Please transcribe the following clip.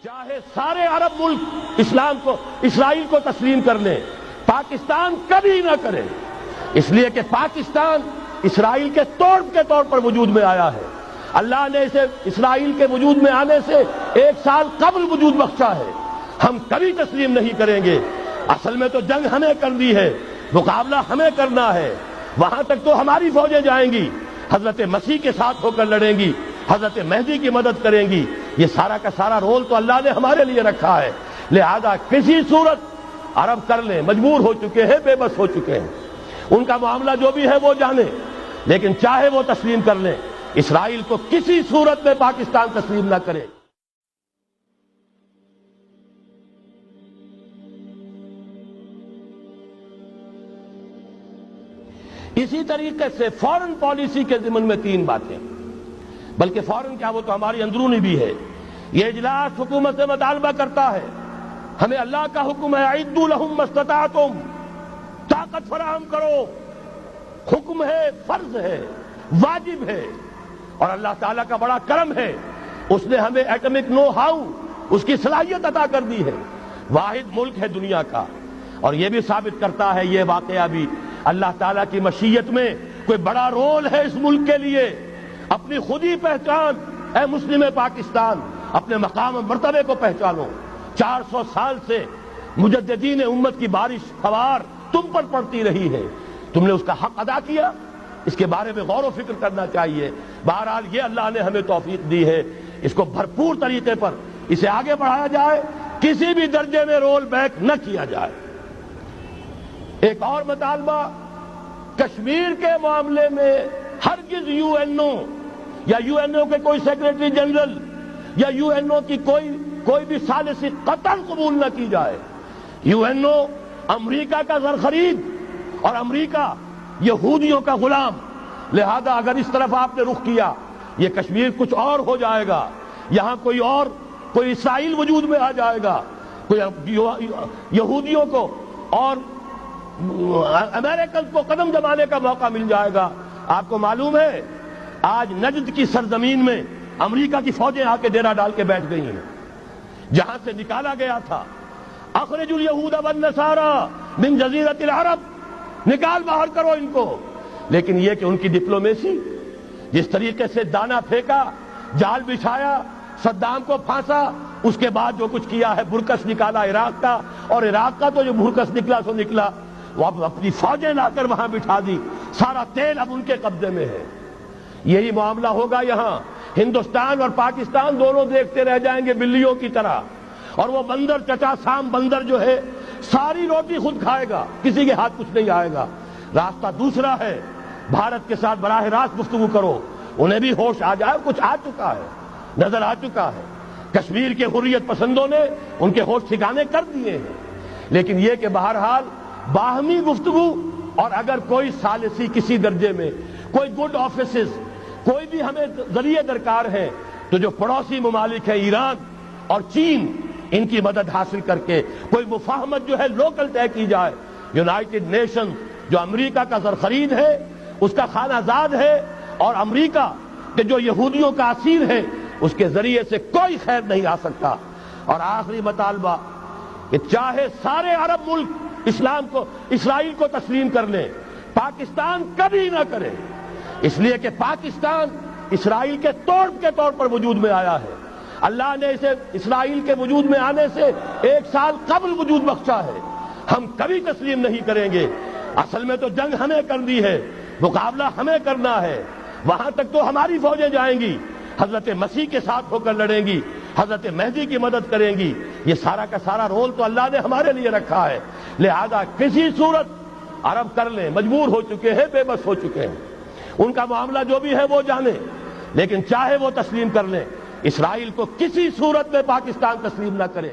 چاہے سارے عرب ملک اسرائیل کو تسلیم کر لیں، پاکستان کبھی نہ کرے، اس لیے کہ پاکستان اسرائیل کے توڑ کے طور پر وجود میں آیا ہے۔ اللہ نے اسے اسرائیل کے وجود میں آنے سے 1 سال قبل وجود بخشا ہے۔ ہم کبھی تسلیم نہیں کریں گے۔ اصل میں تو جنگ ہمیں کرنی ہے، مقابلہ ہمیں کرنا ہے۔ وہاں تک تو ہماری فوجیں جائیں گی، حضرت مسیح کے ساتھ ہو کر لڑیں گی، حضرت مہدی کی مدد کریں گی۔ یہ سارا کا سارا رول تو اللہ نے ہمارے لیے رکھا ہے، لہذا کسی صورت عرب کر لیں، مجبور ہو چکے ہیں، بے بس ہو چکے ہیں، ان کا معاملہ جو بھی ہے وہ جانے، لیکن چاہے وہ تسلیم کر لیں، اسرائیل کو کسی صورت میں پاکستان تسلیم نہ کرے۔ اسی طریقے سے فورن پالیسی کے ضمن میں 3 باتیں، بلکہ فورن کیا، وہ تو ہماری اندرونی بھی ہے۔ یہ اجلاس حکومت سے مطالبہ کرتا ہے، ہمیں اللہ کا حکم ہے اعدوا لهم ما استطعتم، طاقت فراہم کرو، حکم ہے، فرض ہے، واجب ہے، اور اللہ تعالیٰ کا بڑا کرم ہے، اس نے ہمیں ایٹمک نو ہاؤ، اس کی صلاحیت عطا کر دی ہے، واحد ملک ہے دنیا کا۔ اور یہ بھی ثابت کرتا ہے یہ واقعہ بھی، اللہ تعالیٰ کی مشیت میں کوئی بڑا رول ہے اس ملک کے لیے۔ اپنی خودی پہچان، اے مسلم پاکستان، اپنے مقام و مرتبے کو پہچانو۔ 400 سال سے مجددین امت کی بارش فوار تم پر پڑتی رہی ہے، تم نے اس کا حق ادا کیا، اس کے بارے میں غور و فکر کرنا چاہیے۔ بہرحال یہ اللہ نے ہمیں توفیق دی ہے، اس کو بھرپور طریقے پر اسے آگے بڑھایا جائے، کسی بھی درجے میں رول بیک نہ کیا جائے۔ ایک اور مطالبہ، کشمیر کے معاملے میں ہرگز یو این او یا یو این او کے کوئی سیکریٹری جنرل یا یو این او کی کوئی بھی ثالثی قطعاً قبول نہ کی جائے۔ یو این او امریکہ کا زر خرید اور امریکہ یہودیوں کا غلام، لہذا اگر اس طرف آپ نے رخ کیا، یہ کشمیر کچھ اور ہو جائے گا، یہاں کوئی اسرائیل وجود میں آ جائے گا، کوئی یہودیوں کو اور امریکن کو قدم جمانے کا موقع مل جائے گا۔ آپ کو معلوم ہے آج نجد کی سرزمین میں امریکہ کی فوجیں آ کے ڈیرا ڈال کے بیٹھ گئی ہیں، جہاں سے نکالا گیا تھا اخرجوا اليہود والنصارى من جزیرۃ العرب، نکال باہر کرو ان کو۔ لیکن یہ کہ ان کی ڈپلومیسی، جس طریقے سے دانا پھینکا، جال بچھایا، صدام کو پھانسا، اس کے بعد جو کچھ کیا ہے، برکس نکالا عراق کا، اور عراق کا تو جو برکس نکلا سو نکلا، وہ اب اپنی فوجیں لا کر وہاں بٹھا دی، سارا تیل اب ان کے قبضے میں ہے۔ یہی معاملہ ہوگا یہاں، ہندوستان اور پاکستان دونوں دیکھتے رہ جائیں گے بلیوں کی طرح، اور وہ بندر چچا سام بندر جو ہے ساری روٹی خود کھائے گا، کسی کے ہاتھ کچھ نہیں آئے گا۔ راستہ دوسرا ہے، بھارت کے ساتھ براہ راست گفتگو کرو، انہیں بھی ہوش آ جائے، کچھ آ چکا ہے، نظر آ چکا ہے، کشمیر کے حریت پسندوں نے ان کے ہوش ٹھکانے کر دیے ہیں۔ لیکن یہ کہ بہرحال باہمی گفتگو، اور اگر کوئی ثالثی کسی درجے میں، کوئی گڈ آفیسز، کوئی بھی ہمیں ذریعے درکار ہیں، تو جو پڑوسی ممالک ہیں ایران اور چین، ان کی مدد حاصل کر کے کوئی مفاہمت جو ہے لوکل طے کی جائے۔ یونائٹڈ نیشن جو امریکہ کا زر خرید ہے، اس کا خانہ زاد ہے، اور امریکہ کہ جو یہودیوں کا اسیر ہے، اس کے ذریعے سے کوئی خیر نہیں آ سکتا۔ اور آخری مطالبہ کہ چاہے سارے عرب ملک اسرائیل کو تسلیم کر لیں، پاکستان کبھی نہ کرے، اس لیے کہ پاکستان اسرائیل کے توڑ کے طور پر وجود میں آیا ہے۔ اللہ نے اسے اسرائیل کے وجود میں آنے سے 1 سال قبل وجود بخشا ہے۔ ہم کبھی تسلیم نہیں کریں گے۔ اصل میں تو جنگ ہمیں کرنی ہے، مقابلہ ہمیں کرنا ہے۔ وہاں تک تو ہماری فوجیں جائیں گی، حضرت مسیح کے ساتھ ہو کر لڑیں گی، حضرت مہدی کی مدد کریں گی۔ یہ سارا کا سارا رول تو اللہ نے ہمارے لیے رکھا ہے، لہذا کسی صورت عرب کر لیں، مجبور ہو چکے ہیں، بے بس ہو چکے ہیں، ان کا معاملہ جو بھی ہے وہ جانے، لیکن چاہے وہ تسلیم کر لیں، اسرائیل کو کسی صورت میں پاکستان تسلیم نہ کرے۔